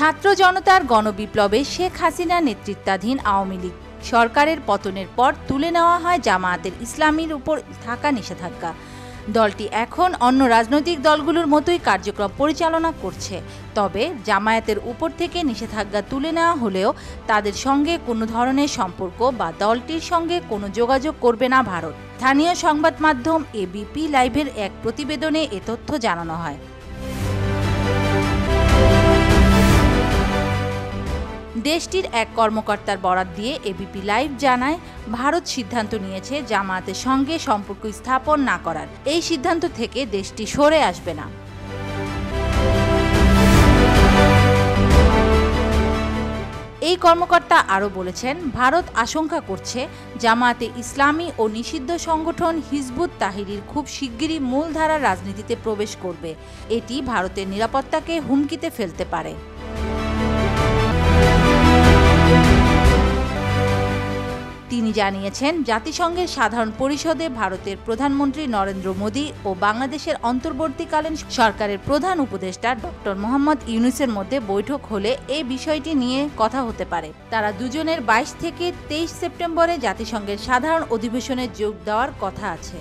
ছাত্র জনতার গণবিপ্লবে শেখ হাসিনা নেতৃত্বাধীন আওয়ামী লীগ সরকারের পতনের পর তুলে নেওয়া হয় জামায়াতের ইসলামীর উপর থাকা নিষেধাজ্ঞা। দলটি এখন অন্য রাজনৈতিক দলগুলোর মতোই কার্যক্রম পরিচালনা করছে। তবে জামায়াতের উপর থেকে নিষেধাজ্ঞা তুলে নেওয়া হলেও তাদের সঙ্গে কোনো ধরনের সম্পর্ক বা দলটির সঙ্গে কোনো যোগাযোগ করবে না ভারত। স্থানীয় সংবাদ মাধ্যম এবিপি লাইভের এক প্রতিবেদনে এ তথ্য জানানো হয়। দেশটির এক কর্মকর্তার বরাত দিয়ে এবিপি লাইভ জানায়, ভারত সিদ্ধান্ত নিয়েছে জামায়াতের সঙ্গে সম্পর্ক স্থাপন না করার। এই সিদ্ধান্ত থেকে দেশটি সরে আসবে না। এই কর্মকর্তা আরও বলেছেন, ভারত আশঙ্কা করছে জামায়াতে ইসলামী ও নিষিদ্ধ সংগঠন হিজবুত তাহরির খুব শিগগিরই মূলধারার রাজনীতিতে প্রবেশ করবে। এটি ভারতের নিরাপত্তাকে হুমকিতে ফেলতে পারে। তিনি জানিয়েছেন, জাতিসংঘের সাধারণ পরিষদে ভারতের প্রধানমন্ত্রী নরেন্দ্র মোদি ও বাংলাদেশের অন্তর্বর্তীকালীন সরকারের প্রধান উপদেষ্টা ডক্টর মোহাম্মদ ইউনূসের মধ্যে বৈঠক হলে এই বিষয়টি নিয়ে কথা হতে পারে। তারা দুজনের 22 থেকে 23 সেপ্টেম্বরে জাতিসংঘের সাধারণ অধিবেশনে যোগ দেওয়ার কথা আছে।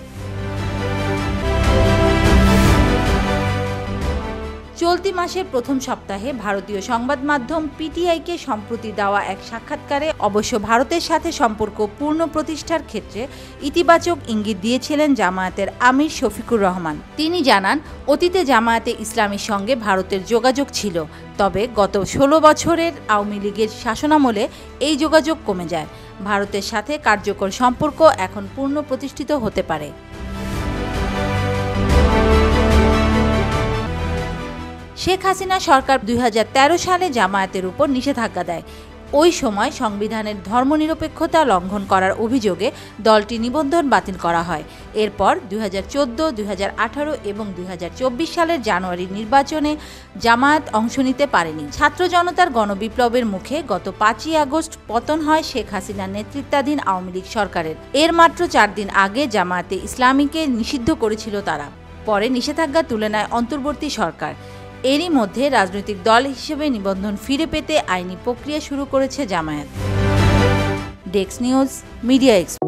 চলতি মাসের প্রথম সপ্তাহে ভারতীয় সংবাদ মাধ্যম পিটিআইকে সম্প্রতি দেওয়া এক সাক্ষাৎকারে অবশ্য ভারতের সাথে সম্পর্ক পূর্ণ প্রতিষ্ঠার ক্ষেত্রে ইতিবাচক ইঙ্গিত দিয়েছিলেন জামায়াতের আমির শফিকুর রহমান। তিনি জানান, অতীতে জামায়াতে ইসলামীর সঙ্গে ভারতের যোগাযোগ ছিল, তবে গত 16 বছরের আওয়ামী লীগের শাসনামলে এই যোগাযোগ কমে যায়। ভারতের সাথে কার্যকর সম্পর্ক এখন পূর্ণ প্রতিষ্ঠিত হতে পারে। শেখ হাসিনা সরকার 2013 সালে জামায়াতের উপর নিষেধাজ্ঞা দেয়। ওই সময় সংবিধানের ধর্মনিরপেক্ষতা লঙ্ঘন করার অভিযোগে দলটি নিবন্ধন বাতিল করা হয়। এরপর 2014, 2018 এবং 2024 সালের জানুয়ারির নির্বাচনে জামায়াত অংশ নিতে পারেনি। ছাত্র জনতার গণবিপ্লবের মুখে গত 5ই আগস্ট পতন হয় শেখ হাসিনার নেতৃত্বাধীন আওয়ামী লীগ সরকারের। এর মাত্র 4 দিন আগে জামায়াতে ইসলামীকে নিষিদ্ধ করেছিল তারা। পরে নিষেধাজ্ঞা তুলে নেয় অন্তর্বর্তী সরকার। এরই মধ্যে রাজনৈতিক দল হিসেবে নিবন্ধন ফিরে পেতে আইনি প্রক্রিয়া শুরু করেছে Jamaat. Desk news, media express.